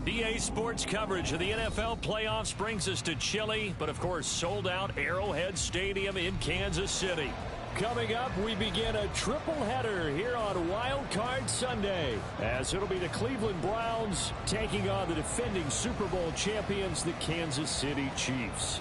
EA Sports coverage of the NFL playoffs brings us to chilly, but of course sold-out Arrowhead Stadium in Kansas City. Coming up, we begin a triple header here on Wild Card Sunday, as it'll be the Cleveland Browns taking on the defending Super Bowl champions, the Kansas City Chiefs.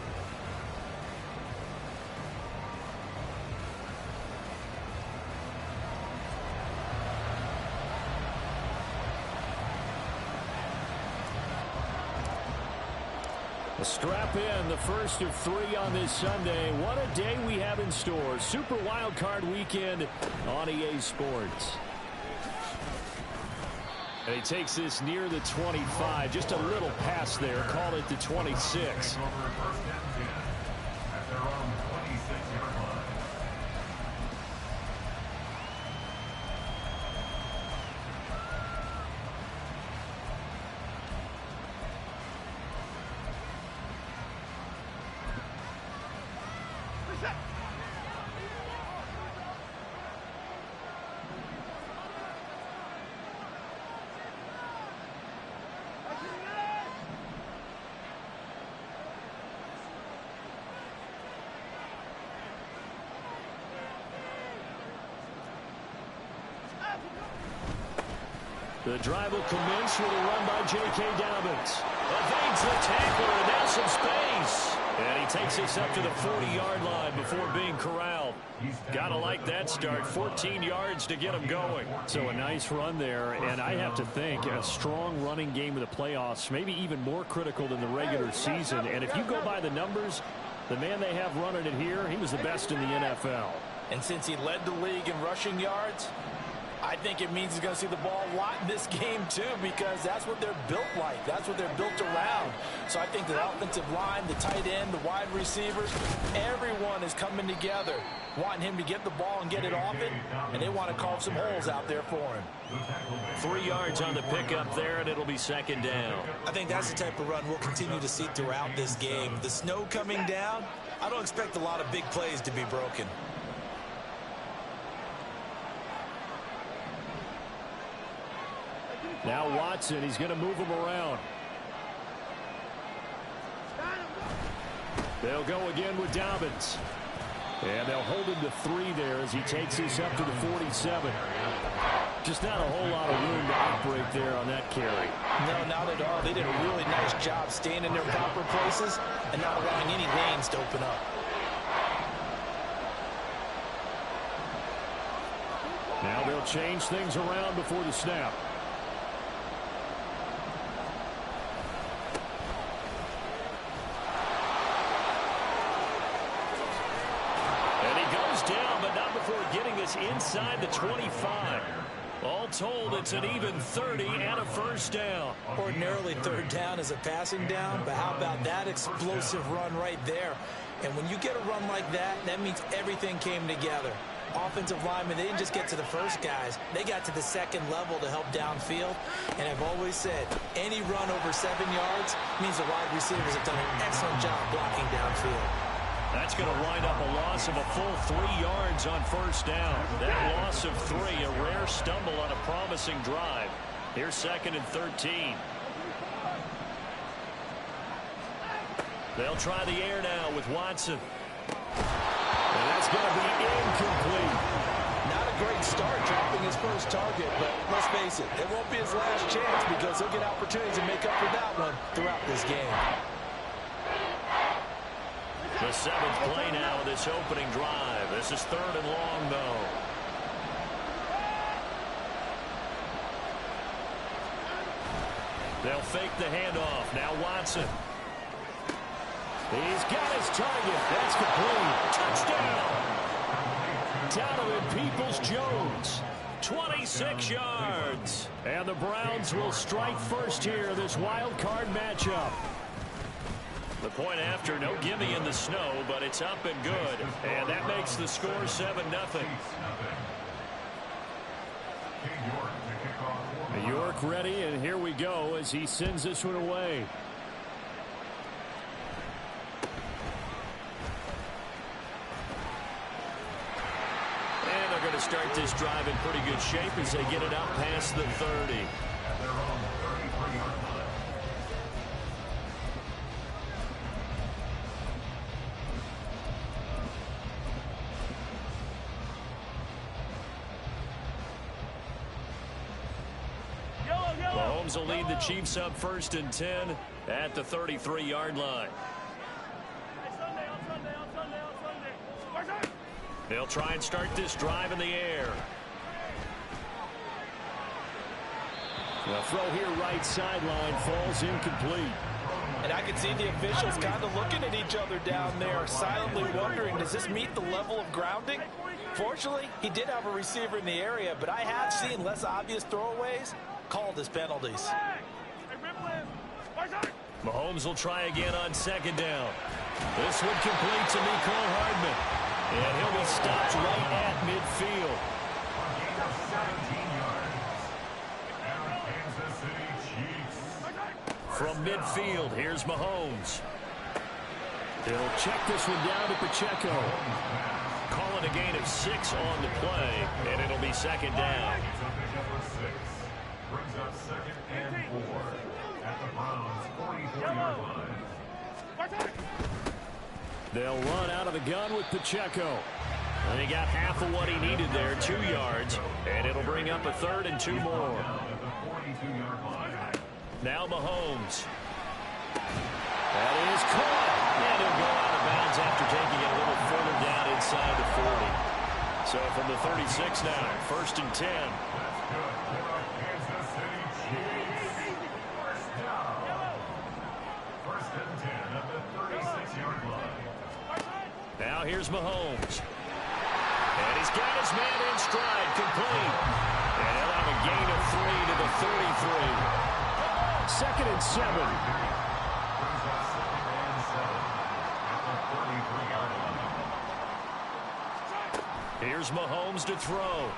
Strap in, the first of 3 on this Sunday. What a day we have in store. Super Wild Card Weekend on EA Sports. And he takes this near the 25. Just a little pass there. Call it the 26. The drive will commence with a run by J.K. Dobbins. Evades the tackler and now some space. And he takes us up to the 40-yard line before being corralled. Gotta like that start. 14 yards to get him going. So a nice run there, and I have to think a strong running game of the playoffs, maybe even more critical than the regular season. And if you go by the numbers, the man they have running it here, he was the best in the NFL. And since he led the league in rushing yards, I think it means he's going to see the ball a lot in this game, too, because that's what they're built like. That's what they're built around. So I think the offensive line, the tight end, the wide receivers, everyone is coming together, wanting him to get the ball and get it off it, and they want to carve some holes out there for him. 3 yards on the pickup there, and it'll be second down. I think that's the type of run we'll continue to see throughout this game. The snow coming down, I don't expect a lot of big plays to be broken. Now Watson, he's going to move him around. They'll go again with Dobbins. And they'll hold him to 3 there as he takes us up to the 47. Just not a whole lot of room to operate there on that carry. No, not at all. They did a really nice job staying in their proper places and not allowing any lanes to open up. Now they'll change things around before the snap. Getting us inside the 25. All told, it's an even 30 and a first down. Ordinarily, third down is a passing down, but how about that explosive run right there? And when you get a run like that, that means everything came together. Offensive linemen, they didn't just get to the first guys. They got to the second level to help downfield. And I've always said, any run over 7 yards means the wide receivers have done an excellent job blocking downfield. That's going to wind up a loss of a full 3 yards on first down. That loss of 3, a rare stumble on a promising drive. Here's second and 13. They'll try the air now with Watson. And that's going to be incomplete. Not a great start dropping his first target, but let's face it, it won't be his last chance because he'll get opportunities to make up for that one throughout this game. The 7th play now of this opening drive. This is 3rd and long, though. They'll fake the handoff. Now Watson. He's got his target. That's complete. Touchdown. Donovan Peoples-Jones. 26 yards. And the Browns will strike first here in this wild card matchup. The point after, no gimme in the snow, but it's up and good. And that makes the score 7-0. York ready, and here we go as he sends this one away. And they're going to start this drive in pretty good shape as they get it out past the 30. Mahomes will lead the Chiefs up 1st and 10 at the 33-yard line. They'll try and start this drive in the air. The throw here right sideline falls incomplete. And I can see the officials kind of looking at each other down there, silently wondering, does this meet the level of grounding? Fortunately, he did have a receiver in the area, but I have seen less obvious throwaways called as penalties. Mahomes will try again on 2nd down. This one complete to Mecole Hardman. And he'll be stopped right at midfield. From midfield, here's Mahomes. He'll check this one down to Pacheco. Calling a gain of 6 on the play, and it'll be 2nd down. Brings up 2nd and 4 at the Browns' 44-yard line. They'll run out of the gun with Pacheco. And he got half of what he needed there, 2 yards, and it'll bring up a 3rd and 2 more. Now Mahomes. That is caught. And he'll go out of bounds after taking it a little further down inside the 40. So from the 36 now, 1st and 10. Now here's Mahomes. And he's got his man in stride, complete. And he'll have a gain of 3 to the 33. 2nd and 7. Here's Mahomes to throw.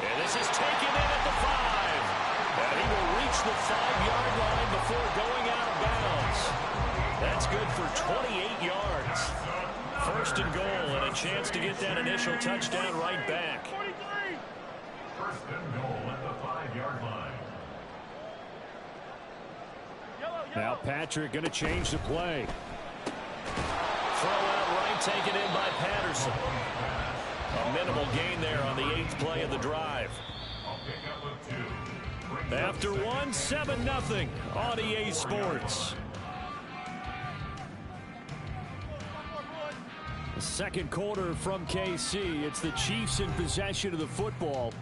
And this is taken in at the 5. And he will reach the 5-yard line before going out of bounds. That's good for 28 yards. 1st and goal, and a chance to get that initial touchdown right back. 1st and goal at the 5-yard line. Now Patrick going to change the play. Throw out right, taken in by Patterson. A minimal gain there on the 8th play of the drive. After one, 7-0 on EA Sports. The 2nd quarter from KC. It's the Chiefs in possession of the football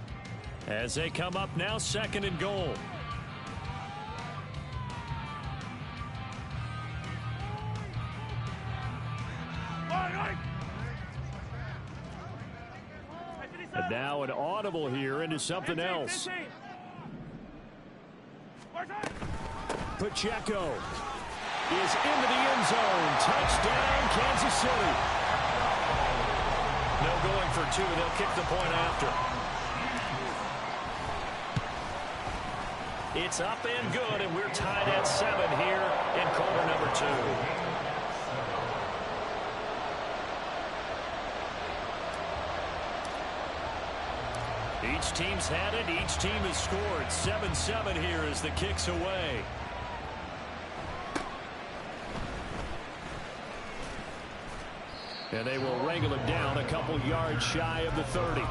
as they come up now 2nd and goal. And now an audible here into something else. Pacheco is into the end zone. Touchdown, Kansas City. No going for 2. They'll kick the point after. It's up and good, and we're tied at 7 here in quarter number 2. Each team's had it. Each team has scored. 7-7 here as the kick's away. And they will wrangle it down a couple yards shy of the 30.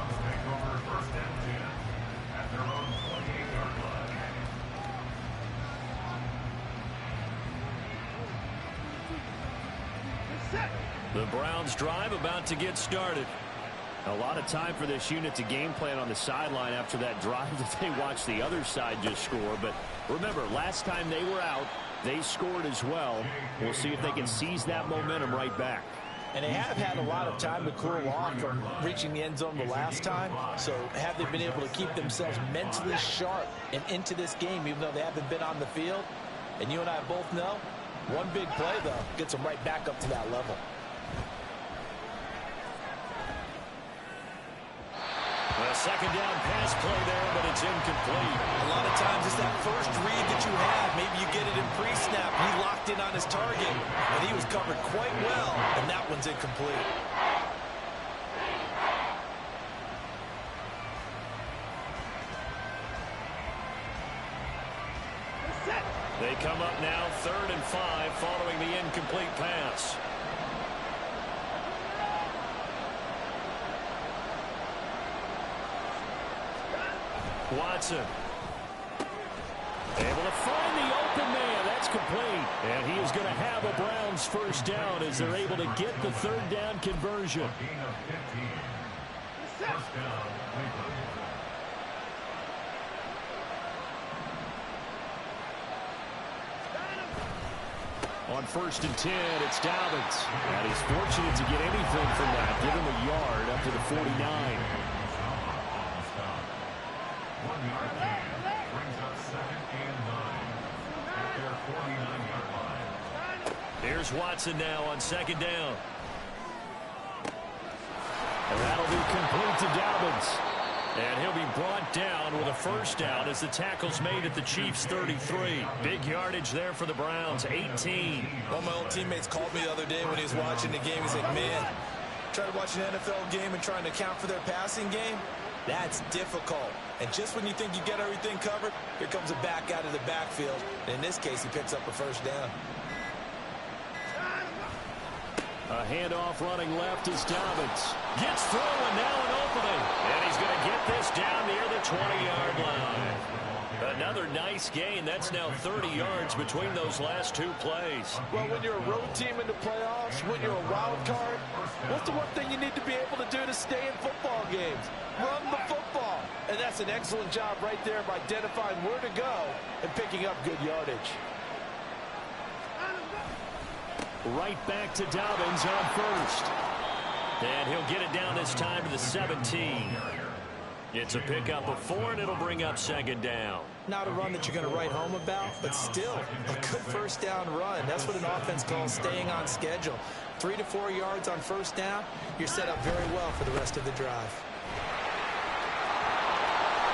The Browns drive about to get started. A lot of time for this unit to game plan on the sideline after that drive that they watched the other side just score. But remember, last time they were out, they scored as well. We'll see if they can seize that momentum right back. And they have had a lot of time to cool off from reaching the end zone the last time. So have they been able to keep themselves mentally sharp and into this game, even though they haven't been on the field? And you and I both know, one big play, though, gets them right back up to that level. A 2nd down pass play there, but it's incomplete. A lot of times it's that first read that you have. Maybe you get it in pre-snap. He locked in on his target, but he was covered quite well, and that one's incomplete. They come up now 3rd and 5 following the incomplete pass. Watson. Able to find the open man. That's complete. And he is going to have a Browns first down as they're able to get the third down conversion. Gain of 15. First down, Cleveland. On 1st and 10, it's Dobbins. And he's fortunate to get anything from that. Give him a yard up to the 49. 1 yard gain brings up 2nd and 9 at their 49-yard line. Here's Watson now on 2nd down. And that'll be complete to Dobbins. And he'll be brought down with a first down as the tackle's made at the Chiefs' 33. Big yardage there for the Browns, 18. One of my old teammates called me the other day when he was watching the game. He's like, man, trying to watch an NFL game and trying to account for their passing game, that's difficult. And just when you think you get everything covered, here comes a back out of the backfield. And in this case, he picks up a first down. A handoff running left is Dobbins. Gets through and now an opening. And he's going to get this down near the 20-yard line. Another nice gain. That's now 30 yards between those last two plays. Well, when you're a road team in the playoffs, when you're a wild card, what's the one thing you need to be able to do to stay in football games? Run the football. And that's an excellent job right there of identifying where to go and picking up good yardage. Right back to Dobbins on 1st. And he'll get it down this time to the 17. It's a pickup of 4, and it'll bring up 2nd down. Not a run that you're going to write home about, but still a good first down run. That's what an offense calls staying on schedule. 3 to 4 yards on first down, you're set up very well for the rest of the drive.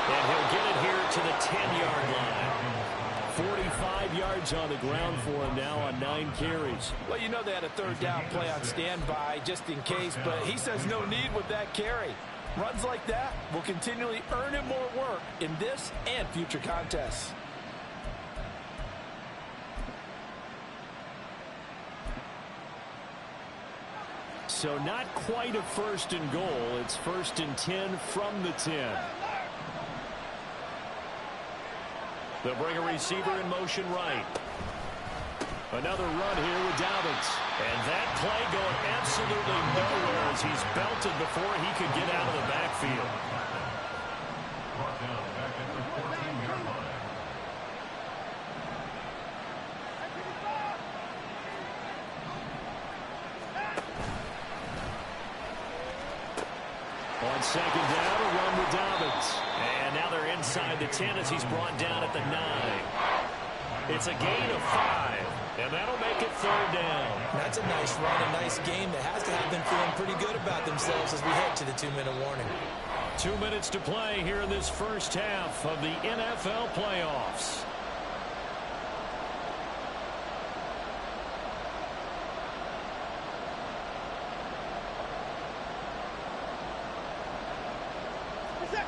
And he'll get it here to the 10-yard line. 45 yards on the ground for him now on 9 carries. Well, you know they had a third down play on standby just in case, but he says no need with that carry. Runs like that will continually earn him more work in this and future contests. So not quite a 1st and goal. It's 1st and 10 from the 10. They'll bring a receiver in motion right. Another run here with Dobbins. And that play going absolutely nowhere as he's belted before he could get out of the backfield. Brought down back at the 14-yard line. On 2nd down, a run with Dobbins. And now they're inside the 10 as he's brought down at the 9. It's a gain of 5, and that'll make it 3rd down. That's a nice run, a nice game that has to have them feeling pretty good about themselves as we head to the 2-minute warning. 2 minutes to play here in this first half of the NFL playoffs.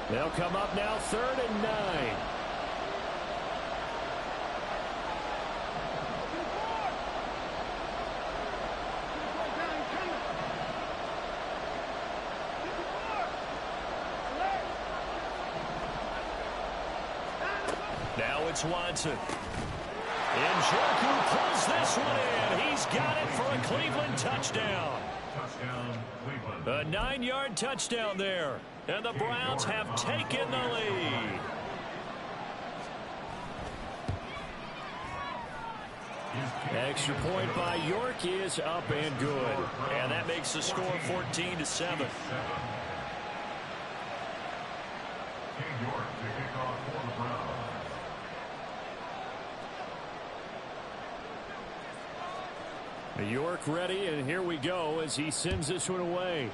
They'll come up now 3rd and 9. Now it's Watson. And Njoku pulls this one in. He's got it for a Cleveland touchdown. Touchdown, Cleveland. A 9-yard touchdown there. And the Browns have taken the lead. Extra point by York is up and good. And that makes the score 14-7. King York to kick off for the Browns. York ready, and here we go as he sends this one away.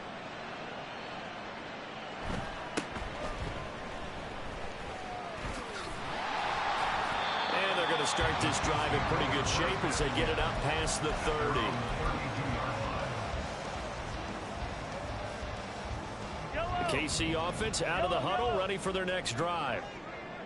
And they're going to start this drive in pretty good shape as they get it up past the 30. The KC offense out of the huddle, ready for their next drive.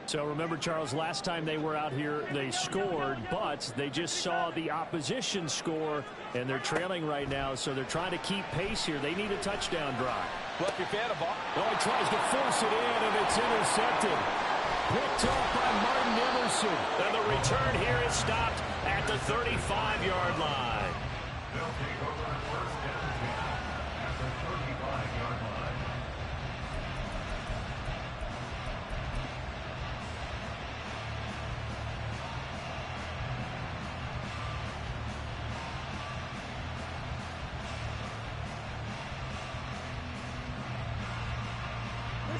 So remember, Charles, last time they were out here, they scored, but they just saw the opposition score, and they're trailing right now, so they're trying to keep pace here. They need a touchdown drive. Well, if you're a fan of ball. Oh, he tries to force it in, and it's intercepted. Picked off by Martin Emerson. And the return here is stopped at the 35-yard line. They'll take over at first down 10 at the 35-yard line.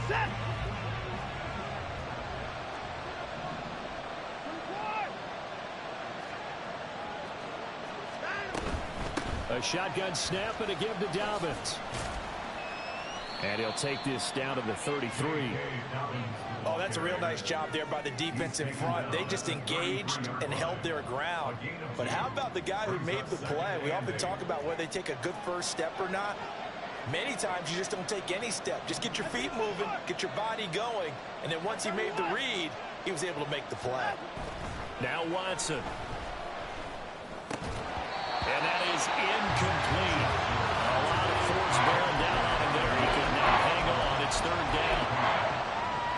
Set. A shotgun snap and a give to Dobbins. And he'll take this down to the 33. Oh, that's a real nice job there by the defense in front. They just engaged and held their ground. But how about the guy who made the play? We often talk about whether they take a good first step or not. Many times you just don't take any step. Just get your feet moving, get your body going, and then once he made the read, he was able to make the play. Now Watson. And that is incomplete. A lot of force bearing down on him there. He could not hang on. It's third down.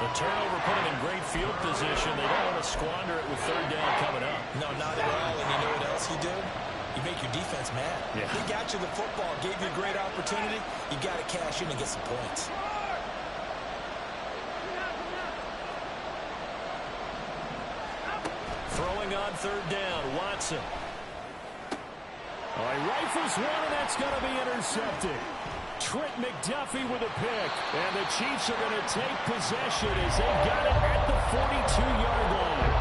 The turnover put him in great field position. They don't want to squander it with third down coming up. No, not at all. And you know what else you do? You make your defense mad. Yeah. He got you the football, gave you a great opportunity. You got to cash in and get some points. Throwing on third down, Watson. He rifles one, and that's going to be intercepted. Trent McDuffie with a pick. And the Chiefs are going to take possession as they got it at the 42-yard line.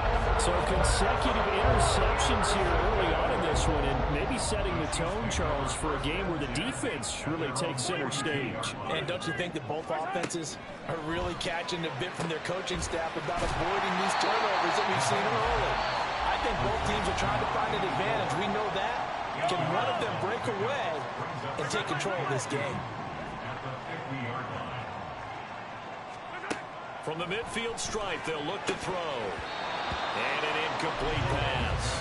So consecutive interceptions here early on in this one, and maybe setting the tone, Charles, for a game where the defense really takes center stage. And don't you think that both offenses are really catching a bit from their coaching staff about avoiding these turnovers that we've seen early? I think both teams are trying to find an advantage. We know that. Can one of them break away and take control of this game? From the midfield stripe, they'll look to throw. And an incomplete pass.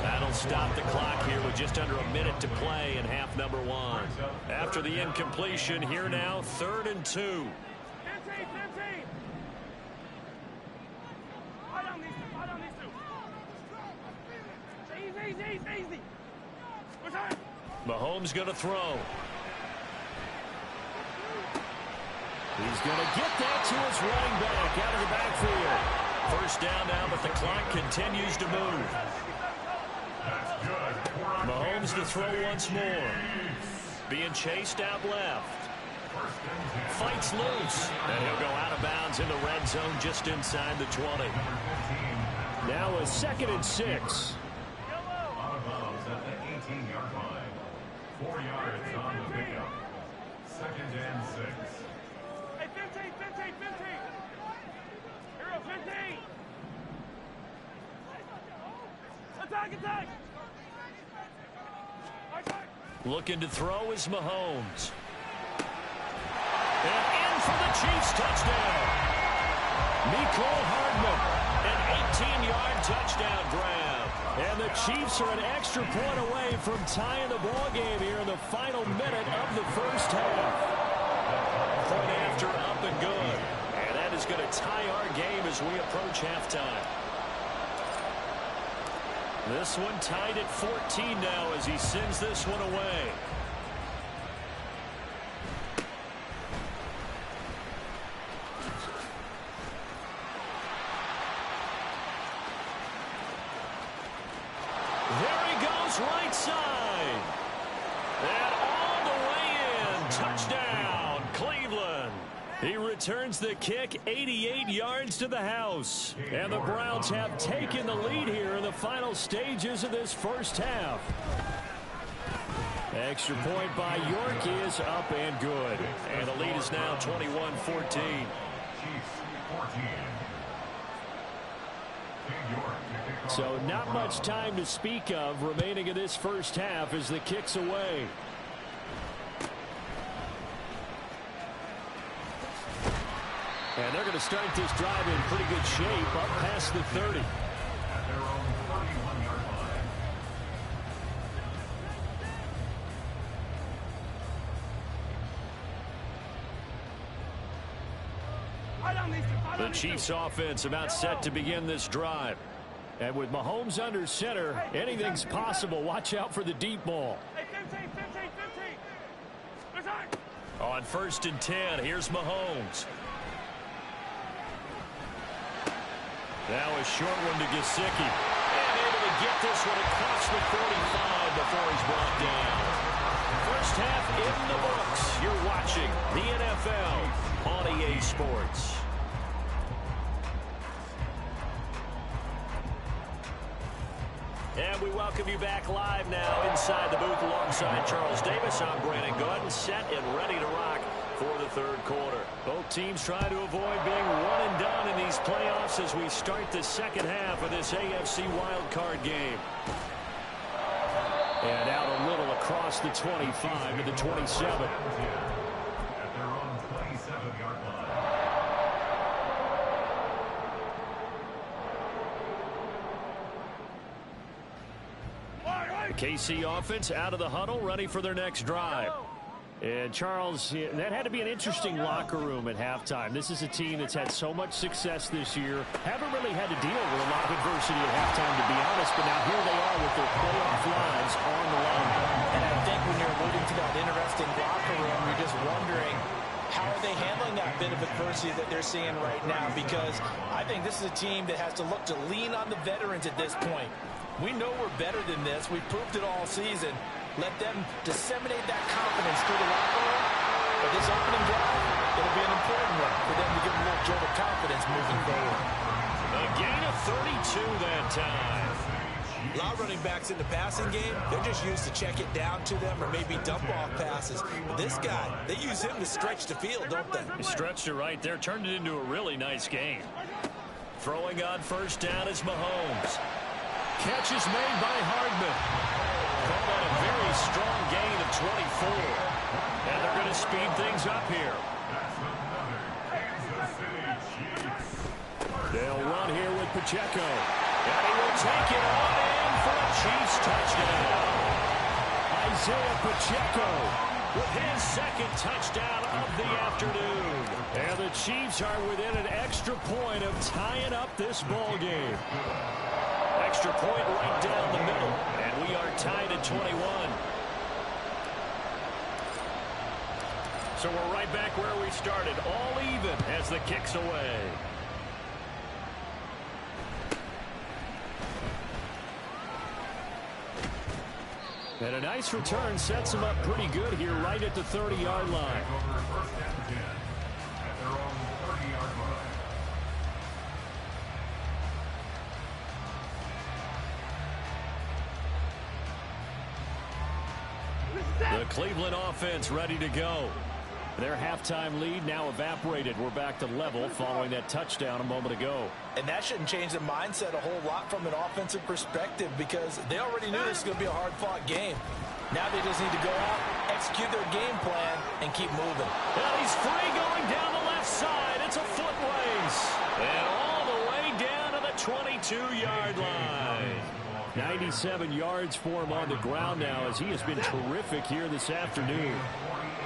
That'll stop the clock here with just under a minute to play in half number one. After the incompletion, here now, 3rd and 2. Easy. Mahomes going to throw. He's going to get that to his running back out of the backfield. First down now, but the clock continues to move. Mahomes to throw once more. Being chased out left. Fights loose. And he'll go out of bounds in the red zone just inside the 20. Now a 2nd and 6. Out of bounds at the 18-yard line. 4 yards on the pickup. 2nd and 6. Hey, 15. Hero, 15. Attack. Looking to throw is Mahomes. And in for the Chiefs touchdown. Mecole Hardman, an 18-yard touchdown grab. And the Chiefs are an extra point away from tying the ball game here in the final minute of the first half. Point after up and good. And that is going to tie our game as we approach halftime. This one tied at 14 now as he sends this one away. There he goes, right side. And all the way in. Touchdown, Cleveland. He returns the kick 88 yards to the house. And the Browns have taken the lead here in the final stages of this first half. Extra point by York is up and good. And the lead is now 21-14. So not much time to speak of remaining in this first half as the kick's away. And they're going to start this drive in pretty good shape up past the 30. At their own 31-yard line. The Chiefs offense about set to begin this drive. And with Mahomes under center, anything's possible. Watch out for the deep ball. On 1st and 10, here's Mahomes. Now a short one to Gesicki. And able to get this one across the 45 before he's brought down. First half in the books. You're watching the NFL on EA Sports. And we welcome you back live now inside the booth alongside Charles Davis. I'm Brandon Gordon, set and ready to rock for the third quarter. Both teams trying to avoid being one and done in these playoffs as we start the second half of this AFC wildcard game. And out a little across the 25 to the 27. At their own 27-yard line. The KC offense out of the huddle, ready for their next drive. And Charles, that had to be an interesting locker room at halftime. This is a team that's had so much success this year. Haven't really had to deal with a lot of adversity at halftime, to be honest. But now here they are with their playoff lives on the line. And I think when you're alluding to that interesting locker room, you're just wondering, how are they handling that bit of adversity that they're seeing right now? Because I think this is a team that has to look to lean on the veterans at this point. We know we're better than this. We've proved it all season. Let them disseminate that confidence through the locker room. But this opening drive, it'll be an important one for them to give them a little jolt of confidence moving forward. A gain of 32 that time. A lot of running backs in the passing game, they're just used to check it down to them or maybe dump off passes. But this guy, they use him to stretch the field, don't they? He stretched it right there, turned it into a really nice game. Throwing on 1st down is Mahomes. Catch is made by Hardman. Called on a very strong gain of 24. And they're going to speed things up here. They'll run here with Pacheco. And he will take it on in for a Chiefs touchdown. Isaiah Pacheco with his second touchdown of the afternoon. And the Chiefs are within an extra point of tying up this ball game. Extra point right down the middle, and we are tied at 21. So we're right back where we started, all even as the kick's away. And a nice return sets him up pretty good here right at the 30-yard line. First and 10 at their own 30-yard line. The Cleveland offense ready to go. Their halftime lead now evaporated. We're back to level following that touchdown a moment ago. And that shouldn't change the mindset a whole lot from an offensive perspective because they already knew this was going to be a hard-fought game. Now they just need to go out, execute their game plan, and keep moving. And he's free going down the left side. It's a foot race. And all the way down to the 22-yard line. 97 yards for him on the ground now as he has been terrific here this afternoon.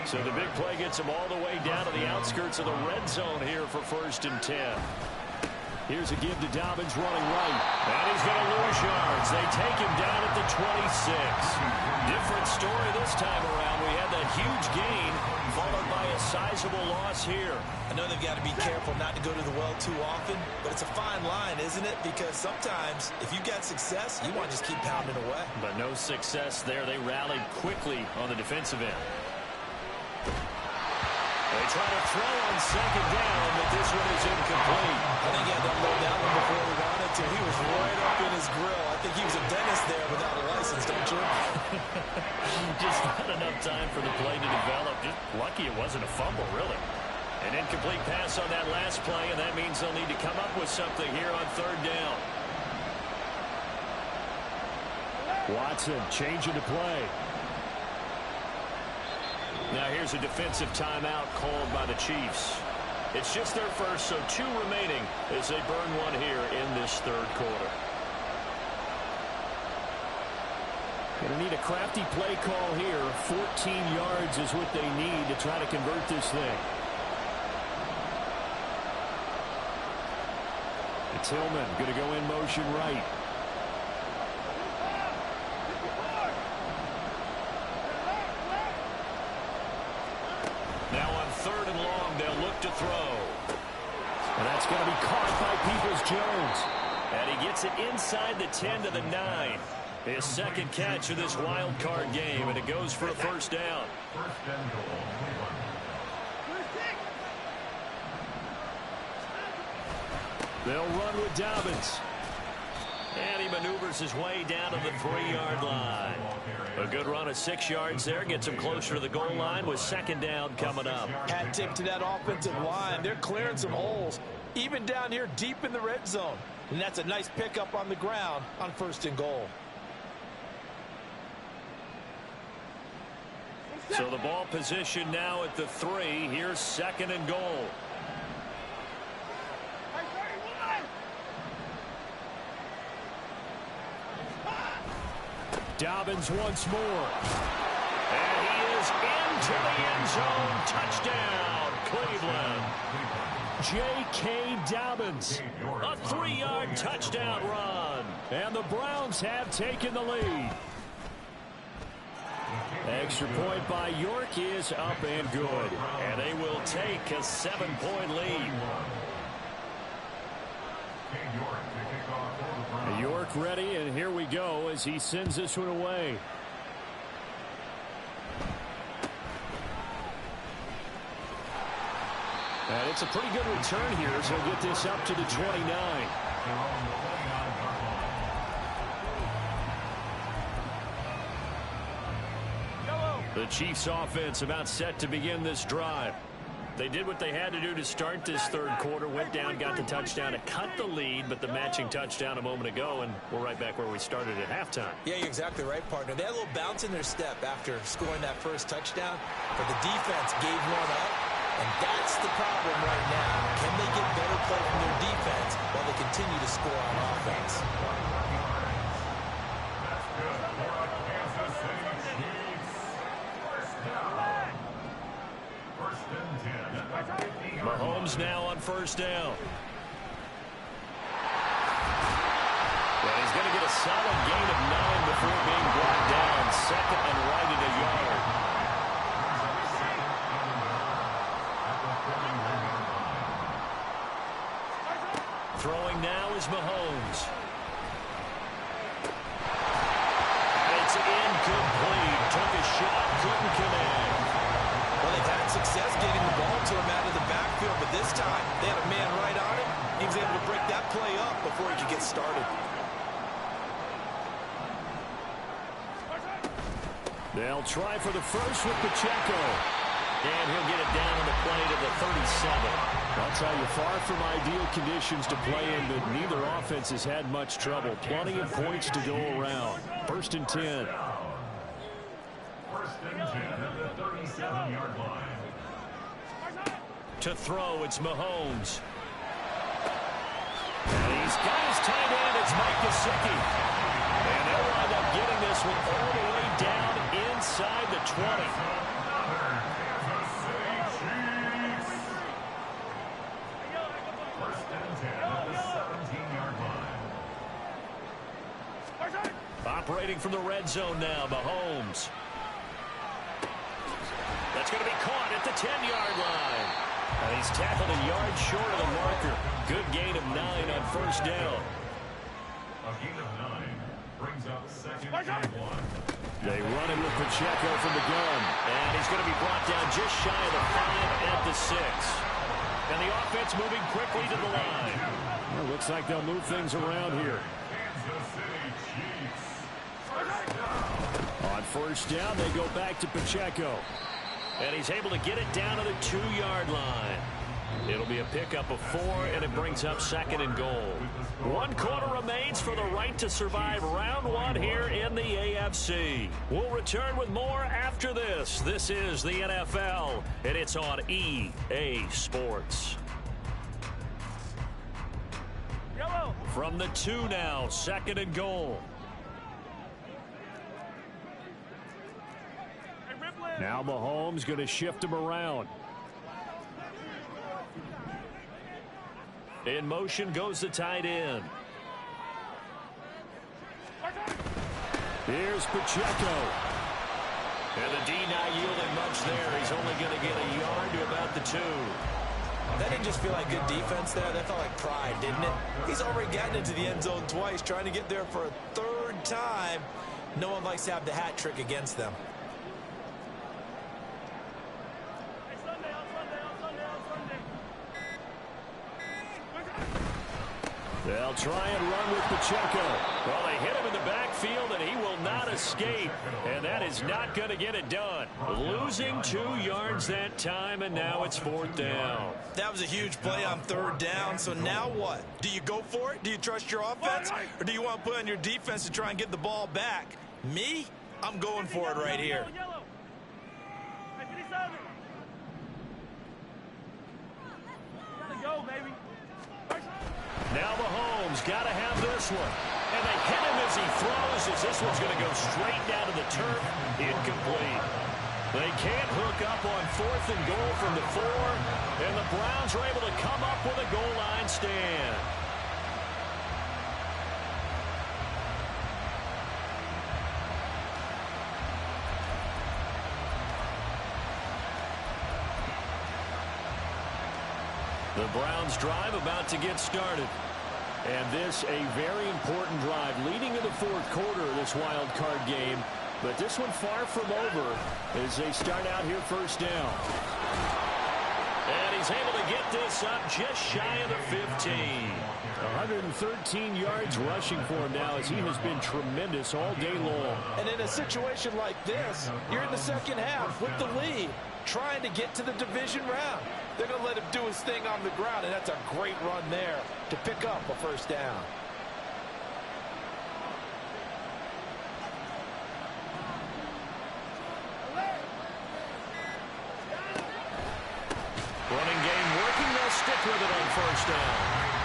So the big play gets him all the way down to the outskirts of the red zone here for 1st and 10. Here's a give to Dobbins running right. And he's going to lose yards. They take him down at the 26. Different story this time around. We had that huge gain followed by a sizable loss here. I know they've got to be careful not to go to the well too often, but it's a fine line, isn't it? Because sometimes if you've got success, you want to just keep pounding away. But no success there. They rallied quickly on the defensive end. They try to throw on 2nd down, but this one is incomplete. I think he had to unload that one before he wanted to. He was right up in his grill. I think he was a dentist there without a license, don't you? Just not enough time for the play to develop. Just lucky it wasn't a fumble, really. An incomplete pass on that last play, and that means they'll need to come up with something here on 3rd down. Watson changing to play. Now here's a defensive timeout called by the Chiefs. It's just their first, so 2 remaining as they burn one here in this 3rd quarter. Going to need a crafty play call here. 14 yards is what they need to try to convert this thing. Tillman going to go in motion right. Now on 3rd and long, they'll look to throw. And that's going to be caught by Peoples-Jones. And he gets it inside the 10 to the 9. His second catch of this wild card game, and it goes for a first down. First and goal, Cleveland. They'll run with Dobbins. And he maneuvers his way down to the 3-yard line. A good run of 6 yards there. Gets him closer to the goal line with second down coming up. Hat tip to that offensive line. They're clearing some holes, even down here deep in the red zone. And that's a nice pickup on the ground on 1st and goal. So the ball position now at the 3. Here's 2nd and goal. Dobbins once more. And he is into the end zone. Touchdown, Cleveland. J.K. Dobbins. A 3-yard touchdown run. And the Browns have taken the lead. Extra point by York is up and good. And they will take a 7-point lead. York ready, and here we go as he sends this one away. And it's a pretty good return here as he'll get this up to the 29. The Chiefs offense about set to begin this drive. They did what they had to do to start this 3rd quarter, went down, got the touchdown to cut the lead, but the matching touchdown a moment ago, and we're right back where we started at halftime. Yeah, you're exactly right, partner. They had a little bounce in their step after scoring that first touchdown, but the defense gave one up, and that's the problem right now. Can they get better play from their defense while they continue to score on offense? Mahomes now on 1st down. Well, he's going to get a solid gain of 9 before being brought down. 2nd and right at a yard. Throwing now is Mahomes. It's incomplete. Took a shot, couldn't connect. Well, they've had success getting the ball to him out of the backfield, but this time they had a man right on him. He was able to break that play up before he could get started. They'll try for the first with Pacheco. And he'll get it down on the play to the 37. I'll tell you, far from ideal conditions to play in, but neither offense has had much trouble. Plenty of points to go around. 1st and 10. 1st and 10 at the 37-yard line. To throw, it's Mahomes. And he's got his tight end. It's Mike Gesicki. And they'll wind up getting this one all the way down inside the 20. Operating from the red zone now, Mahomes. That's going to be caught at the 10-yard line. And he's tackled a yard short of the marker. Good gain of 9 on 1st down. A gain of 9 brings up 2nd and 1. They run him with Pacheco from the gun. And he's going to be brought down just shy of the 5 at the 6. And the offense moving quickly to the line. Well, looks like they'll move things around here. Kansas City Chiefs. On 1st down, they go back to Pacheco. And he's able to get it down to the 2-yard line. It'll be a pickup of 4, and it brings up 2nd and goal. 1 quarter remains for the right to survive round 1 here in the AFC. We'll return with more after this. This is the NFL, and it's on EA Sports. From the 2 now, 2nd and goal. Now Mahomes going to shift him around. In motion goes the tight end. Here's Pacheco. And the D not yielding much there. He's only going to get a yard to about the 2. That didn't just feel like good defense there. That felt like pride, didn't it? He's already gotten into the end zone twice, trying to get there for a 3rd time. No one likes to have the hat trick against them. They'll try and run with Pacheco. Well, they hit him in the backfield, and he will not escape. And that is not going to get it done. Losing 2 yards that time, and now it's 4th down. That was a huge play on 3rd down. So now what? Do you go for it? Do you trust your offense? Or do you want to put on your defense to try and get the ball back? Me? I'm going for it right here. Go, baby. Now Mahomes got to have this one. And they hit him as he throws, as this one's going to go straight down to the turf. Incomplete. They can't hook up on 4th and goal from the 4. And the Browns are able to come up with a goal line stand. The Browns drive about to get started. And this a very important drive leading to the 4th quarter of this wild card game. But this one far from over as they start out here 1st down. And he's able to get this up just shy of the 15. 113 yards rushing for him now as he has been tremendous all day long. And in a situation like this, you're in the 2nd half with the lead, trying to get to the division round. They're going to let him do his thing on the ground, and that's a great run there to pick up a 1st down. Running game working. They'll stick with it on 1st down.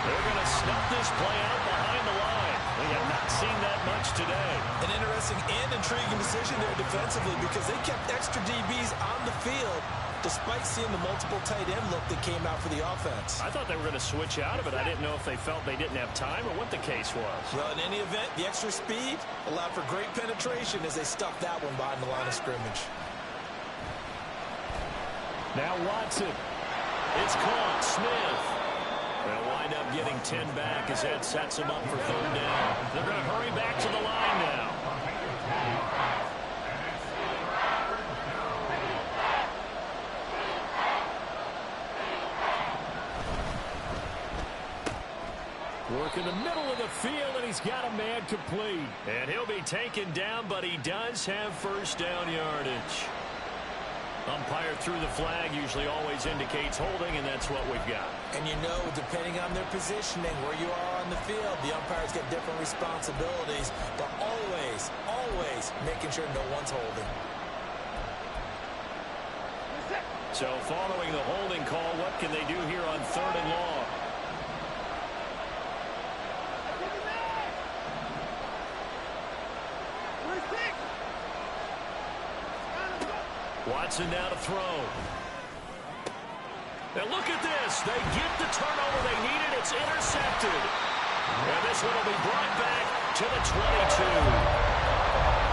They're going to snuff this play out behind the line. We have not seen that much today. An interesting and intriguing decision there defensively because they kept extra DBs on the field despite seeing the multiple tight end look that came out for the offense. I thought they were going to switch out of it. I didn't know if they felt they didn't have time or what the case was. Well, in any event, the extra speed allowed for great penetration as they stuffed that one behind the line of scrimmage. Now Watson. It's caught. Smith. They'll wind up getting 10 back as that sets them up for 3rd down. They're going to hurry back to the line now. Work in the middle of the field, and he's got a man complete. And he'll be taken down, but he does have 1st down yardage. Umpire threw the flag, usually always indicates holding, and that's what we've got. And you know, depending on their positioning, where you are on the field, the umpires get different responsibilities, but always, always making sure no one's holding. So following the holding call, what can they do here on 3rd and long? Watson now to throw. And look at this. They get the turnover they needed. It's intercepted. And this one will be brought back to the 22.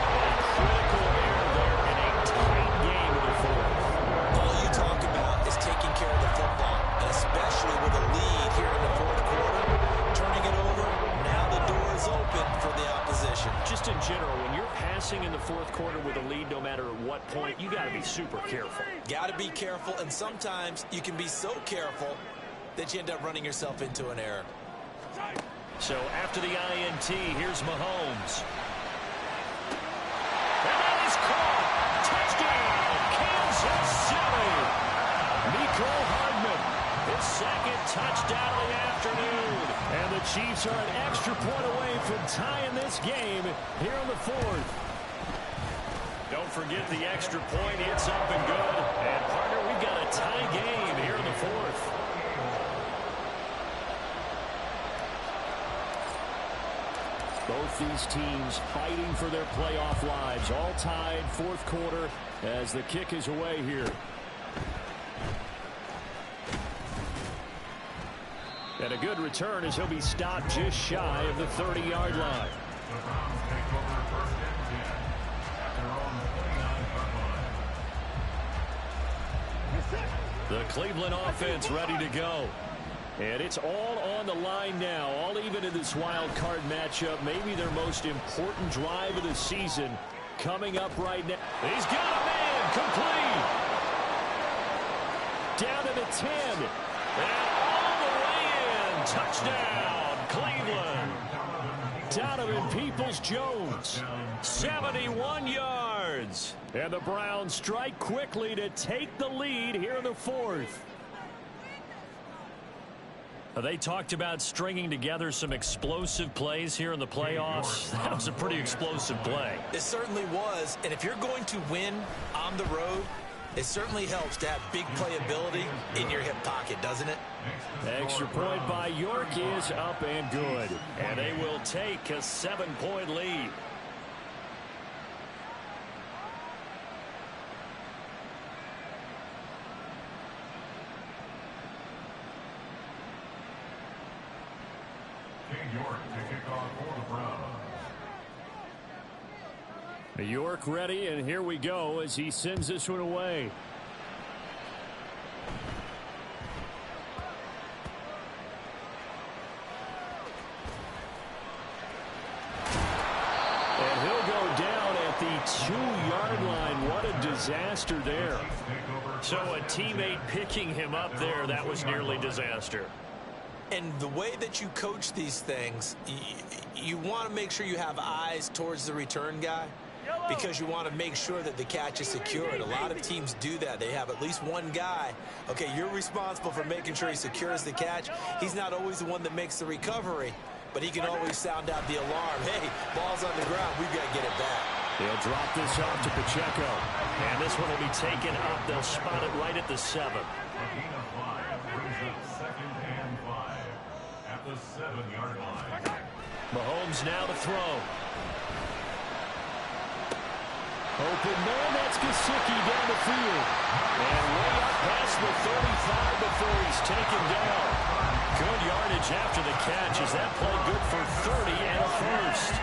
A critical error there in a tight game in the 4th. All you talk about is taking care of the football, and especially with a lead here in the 4th quarter. Turning it over, now the door is open for the opposition. Just in general, when you're passing in the 4th quarter with a lead, no matter at what point, you got to be super careful. Got to be careful, and sometimes you can be so careful that you end up running yourself into an error. So after the INT, here's Mahomes. And that is caught. Touchdown, Kansas City. Mecole Hardman, his 2nd touchdown of the afternoon. And the Chiefs are an extra point away from tying this game here in the 4th. Don't forget the extra point. It's up and good. And, partner, we've got a tie game here in the 4th. Both these teams fighting for their playoff lives. All tied, 4th quarter as the kick is away here. And a good return as he'll be stopped just shy of the 30-yard line. The Browns take over first and 10 at their own 29-yard line. The Cleveland offense ready to go. And it's all on the line now, all even in this wild card matchup. Maybe their most important drive of the season coming up right now. He's got a man complete. Down to the 10. And all the way in. Touchdown, Cleveland. Donovan Peoples-Jones, 71 yards. And the Browns strike quickly to take the lead here in the fourth. They talked about stringing together some explosive plays here in the playoffs. That was a pretty explosive play. It certainly was. And if you're going to win on the road, it certainly helps to have big playability in your hip pocket, doesn't it? Extra point by York is up and good. And they will take a 7-point lead. York to kick off for the Browns. York ready, and here we go as he sends this one away. And he'll go down at the 2-yard line. What a disaster there. So a teammate picking him up there, that was nearly disaster. And the way that you coach these things, you want to make sure you have eyes towards the return guy because you want to make sure that the catch is secured. A lot of teams do that. They have at least one guy. Okay, you're responsible for making sure he secures the catch. He's not always the one that makes the recovery, but he can always sound out the alarm. Hey, ball's on the ground. We've got to get it back. They'll drop this off to Pacheco. And this one will be taken up. They'll spot it right at the 7. The 7-yard line. Mahomes now to throw. Open man, that's Gesicki down the field. And way up past the 35 before he's taken down. Good yardage after the catch. Is that play good for 30 and a first?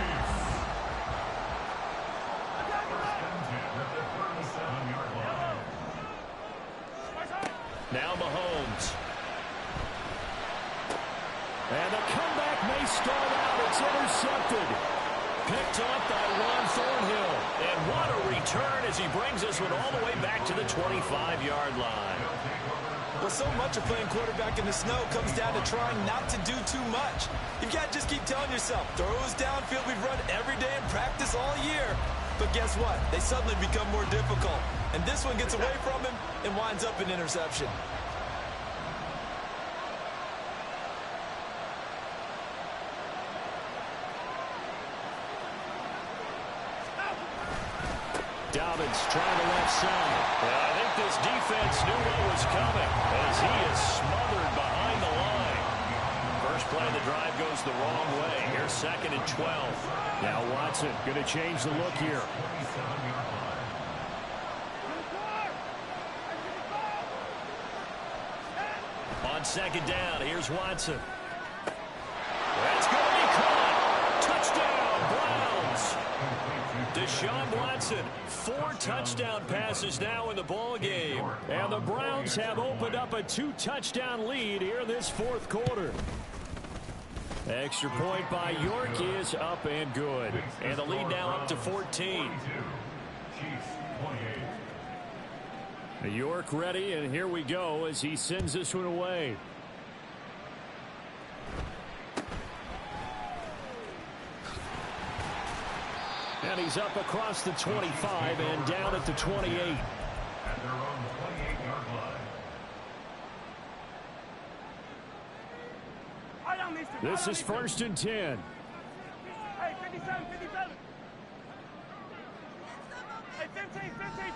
Now Mahomes. And the comeback may start out. It's intercepted. Picked up by Ron Thornhill. And what a return as he brings this one all the way back to the 25-yard line. Well, so much of playing quarterback in the snow comes down to trying not to do too much. You've got to just keep telling yourself, throws downfield we've run every day in practice all year. But guess what? They suddenly become more difficult. And this one gets away from him and winds up an interception. Dobbins trying the left side. And I think this defense knew what was coming as he is smothered behind the line. First play of the drive goes the wrong way. Here's 2nd and 12. Now Watson going to change the look here. On 2nd down, here's Watson. That's going to be caught. Touchdown, Browns. Deshaun Watson, 4 touchdown passes now in the ball game. And the Browns have opened up a 2-touchdown lead here in this 4th quarter. Extra point by York is up and good. And the lead now up to 14. York ready, and here we go as he sends this one away. And he's up across the 25 and down at the 28. At their own 28-yard line. This is 1st and 10. Hey, 57, 57. Hey, 15, 15,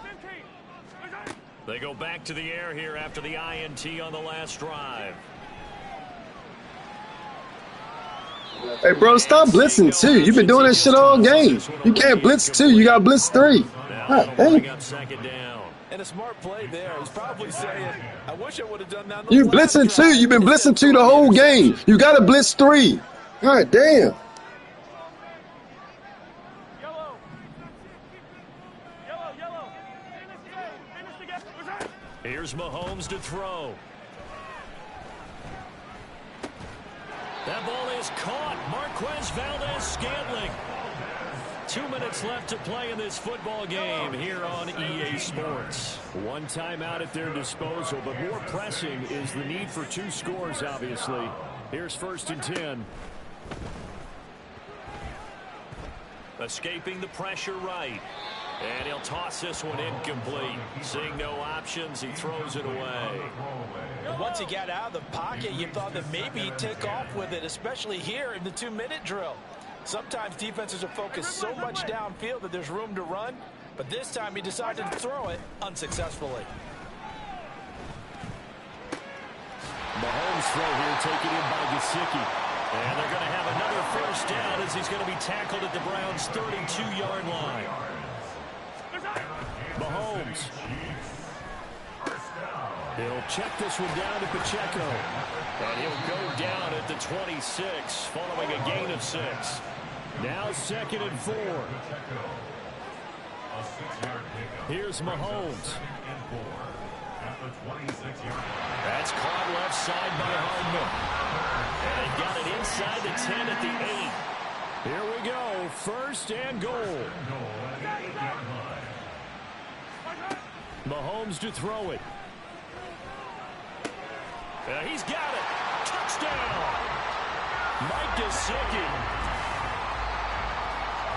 15. They go back to the air here after the INT on the last drive. Hey, bro, stop blitzing 2. You've been doing that shit all game. You can't blitz 2. You got to blitz 3. Now God, bring dang. up 2nd down. And a smart play there. He's probably saying, I wish I would have done that. You blitzing 2. You've been blitzing 2 the whole game. You got to blitz 3. God damn. Yellow. Yellow, yellow. Finish together. Here's Mahomes to throw. That ball is caught. Marquez Valdez-Scantling. 2 minutes left to play in this football game here on EA Sports. One timeout at their disposal, but more pressing is the need for 2 scores, obviously. Here's 1st and 10. Escaping the pressure right. And he'll toss this one incomplete. Seeing no options, he throws it away. Once he got out of the pocket, you thought that maybe he'd take off with it, especially here in the 2-minute drill. Sometimes defenses are focused so much downfield that there's room to run, but this time he decided to throw it unsuccessfully. Mahomes throw here taken in by Gesicki. And they're going to have another 1st down as he's going to be tackled at the Browns' 32-yard line. Mahomes. He'll check this one down to Pacheco. And he'll go down at the 26 following a gain of 6. Now 2nd and 4. Here's Mahomes. That's caught left side by Hardman. And got it inside the 10 at the 8. Here we go. 1st and goal. Mahomes to throw it. He's got it. Touchdown. Mike Gesicki.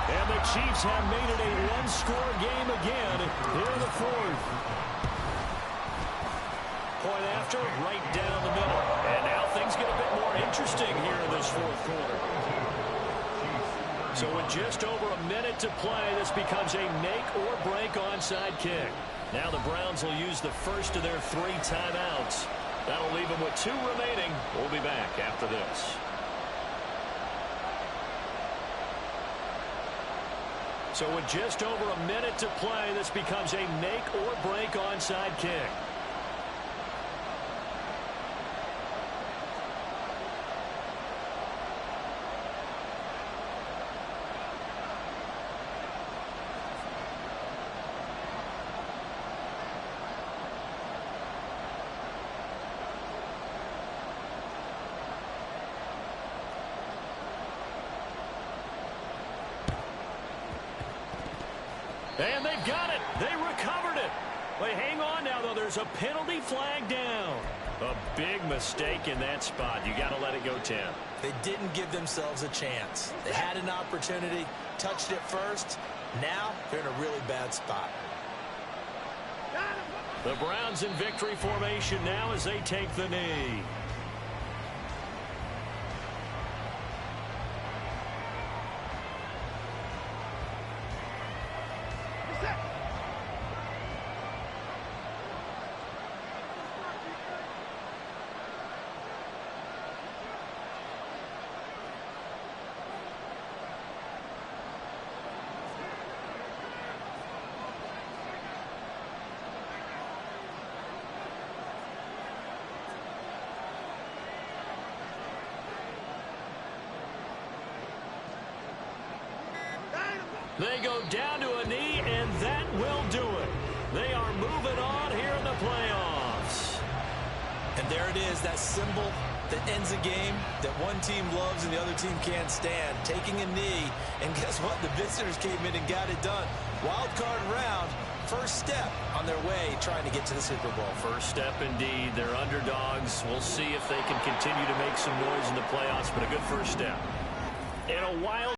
And the Chiefs have made it a 1-score game again here in the 4th. Point after, right down the middle. And now things get a bit more interesting here in this 4th quarter. So with just over a minute to play, this becomes a make-or-break onside kick. Now the Browns will use the first of their 3 timeouts. That'll leave them with 2 remaining. We'll be back after this. So with just over a minute to play, this becomes a make-or-break onside kick. And they've got it. They recovered it. They hang on now, though. There's a penalty flag down. A big mistake in that spot. You got to let it go 10. They didn't give themselves a chance. They had an opportunity, touched it first. Now they're in a really bad spot. The Browns in victory formation now as they take the knee. They go down to a knee, and that will do it. They are moving on here in the playoffs. And there it is, that symbol that ends a game that one team loves and the other team can't stand. Taking a knee, and guess what? The visitors came in and got it done. Wild card round, first step on their way trying to get to the Super Bowl. First step indeed. They're underdogs. We'll see if they can continue to make some noise in the playoffs, but a good first step. In a wild